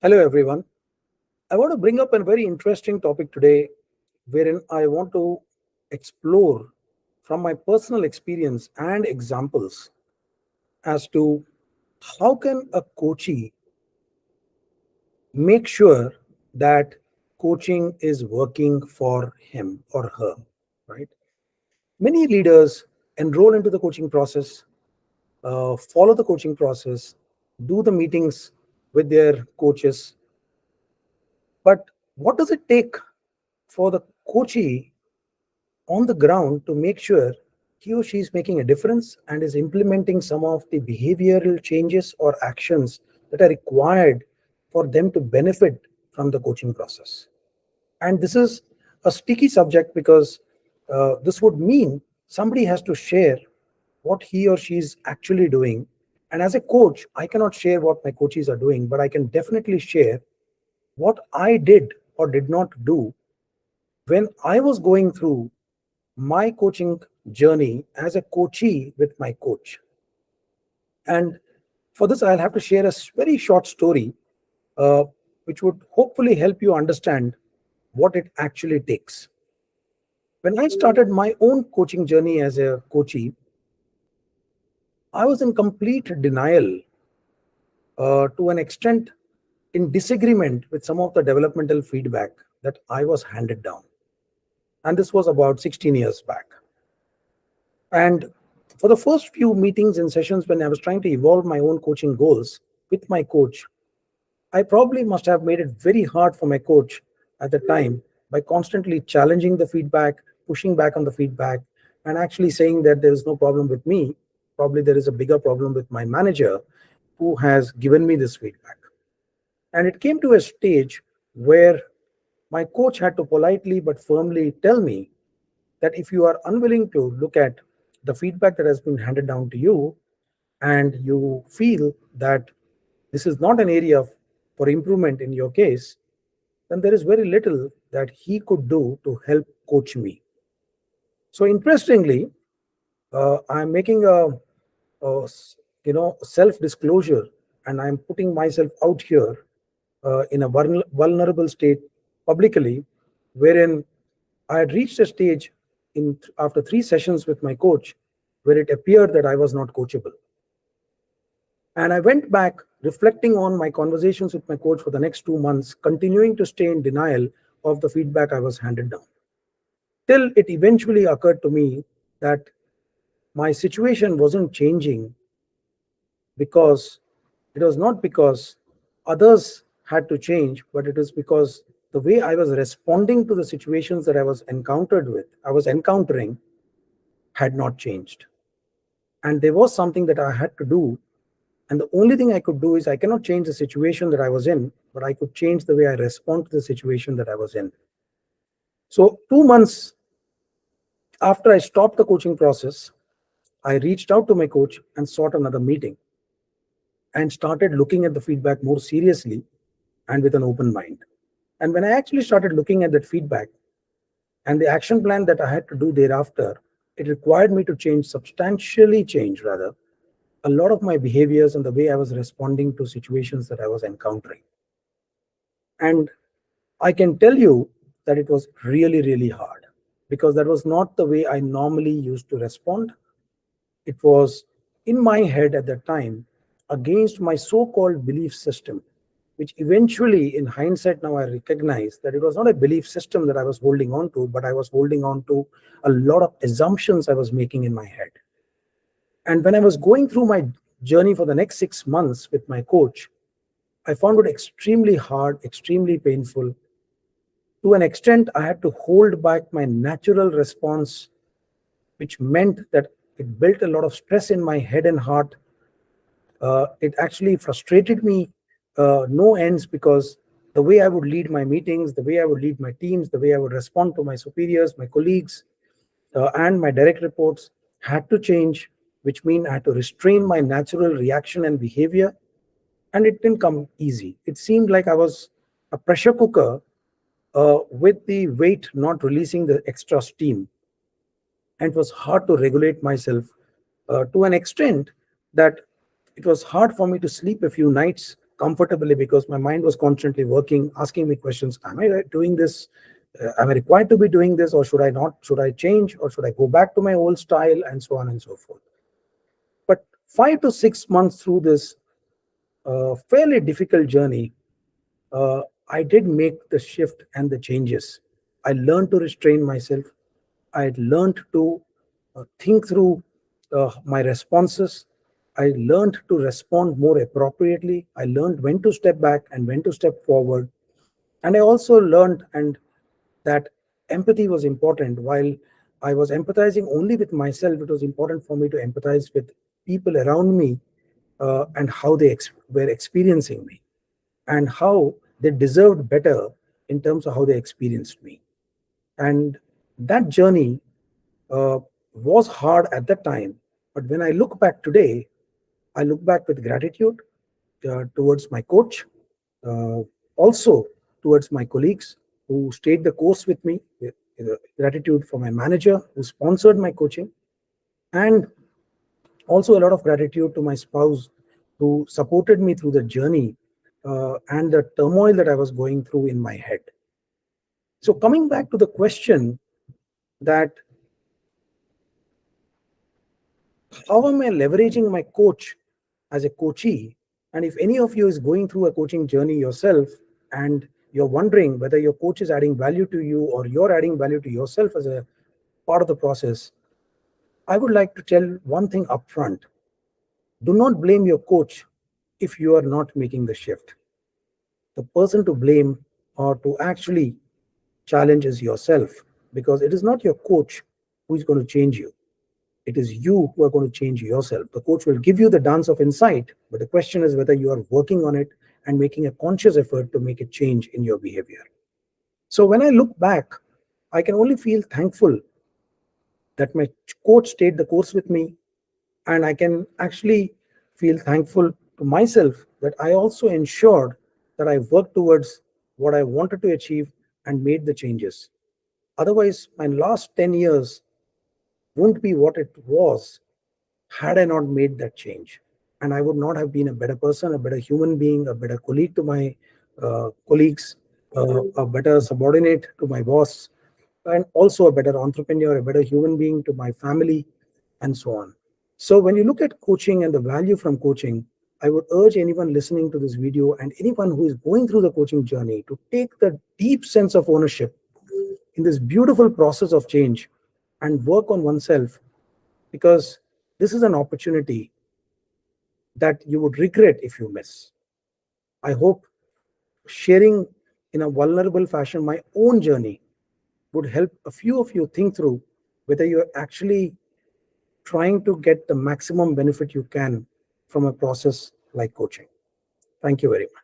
Hello, everyone. I want to bring up a very interesting topic today, wherein I want to explore from my personal experience and examples as to how can a coachee make sure that coaching is working for him or her, right? Many leaders enroll into the coaching process, follow the coaching process, do the meetings with their coaches. But what does it take for the coachee on the ground to make sure he or she is making a difference and is implementing some of the behavioral changes or actions that are required for them to benefit from the coaching process? And this is a sticky subject because this would mean somebody has to share what he or she is actually doing. And as a coach, I cannot share what my coaches are doing, but I can definitely share what I did or did not do when I was going through my coaching journey as a coachee with my coach. And for this, I'll have to share a very short story, uh, which would hopefully help you understand what it actually takes. When I started my own coaching journey as a coachee, I was in complete denial, to an extent in disagreement with some of the developmental feedback that I was handed down. And this was about 16 years back. And for the first few meetings and sessions when I was trying to evolve my own coaching goals with my coach, I probably must have made it very hard for my coach at the time by constantly challenging the feedback, pushing back on the feedback, and actually saying that there is no problem with me. Probably there is a bigger problem with my manager who has given me this feedback. And it came to a stage where my coach had to politely but firmly tell me that if you are unwilling to look at the feedback that has been handed down to you and you feel that this is not an area for improvement in your case, then there is very little that he could do to help coach me. So interestingly, I'm making a self disclosure, and I'm putting myself out here in a vulnerable state publicly, wherein I had reached a stage in after 3 sessions with my coach where it appeared that I was not coachable. And I went back reflecting on my conversations with my coach for the next 2 months, continuing to stay in denial of the feedback I was handed down. Till it eventually occurred to me that my situation wasn't changing because it was not because others had to change, but it is because the way I was responding to the situations that I was encountering had not changed. And there was something that I had to do. And the only thing I could do is I cannot change the situation that I was in, but I could change the way I respond to the situation that I was in. So 2 months after I stopped the coaching process, I reached out to my coach and sought another meeting and started looking at the feedback more seriously and with an open mind. And when I actually started looking at that feedback and the action plan that I had to do thereafter, it required me to substantially change rather, a lot of my behaviors and the way I was responding to situations that I was encountering. And I can tell you that it was really, really hard because that was not the way I normally used to respond. It was in my head at that time against my so called belief system, which eventually, in hindsight, now I recognize that it was not a belief system that I was holding on to, but I was holding on to a lot of assumptions I was making in my head. And when I was going through my journey for the next 6 months with my coach, I found it extremely hard, extremely painful. To an extent, I had to hold back my natural response, which meant that it built a lot of stress in my head and heart. It actually frustrated me no ends because the way I would lead my meetings, the way I would lead my teams, the way I would respond to my superiors, my colleagues, and my direct reports had to change, which means I had to restrain my natural reaction and behavior. And it didn't come easy. It seemed like I was a pressure cooker with the weight not releasing the extra steam. And it was hard to regulate myself to an extent that it was hard for me to sleep a few nights comfortably because my mind was constantly working, asking me questions. Am I doing this? Am I required to be doing this, or should I not? Should I change, or should I go back to my old style, and so on and so forth? But 5 to 6 months through this fairly difficult journey, I did make the shift and the changes. I learned to restrain myself. I learned to think through my responses. I learned to respond more appropriately. I learned when to step back and when to step forward. And I also learned and that empathy was important. While I was empathizing only with myself, it was important for me to empathize with people around me and how they were experiencing me and how they deserved better in terms of how they experienced me. And that journey was hard at that time. But when I look back today, I look back with gratitude towards my coach, uh, also towards my colleagues who stayed the course with me, with gratitude for my manager who sponsored my coaching, and also a lot of gratitude to my spouse who supported me through the journey and the turmoil that I was going through in my head. So, coming back to the question that how am I leveraging my coach as a coachee? And if any of you is going through a coaching journey yourself and you're wondering whether your coach is adding value to you or you're adding value to yourself as a part of the process, I would like to tell one thing upfront. Do not blame your coach if you are not making the shift. The person to blame or to actually challenge is yourself, because it is not your coach who is going to change you. It is you who are going to change yourself. The coach will give you the dance of insight, but the question is whether you are working on it and making a conscious effort to make a change in your behavior. So when I look back, I can only feel thankful that my coach stayed the course with me, and I can actually feel thankful to myself that I also ensured that I worked towards what I wanted to achieve and made the changes. Otherwise, my last 10 years won't be what it was had I not made that change. And I would not have been a better person, a better human being, a better colleague to my colleagues, a better subordinate to my boss, and also a better entrepreneur, a better human being to my family, and so on. So, when you look at coaching and the value from coaching, I would urge anyone listening to this video and anyone who is going through the coaching journey to take the deep sense of ownership in this beautiful process of change and work on oneself, because this is an opportunity that you would regret if you miss. I hope sharing in a vulnerable fashion my own journey would help a few of you think through whether you're actually trying to get the maximum benefit you can from a process like coaching. Thank you very much.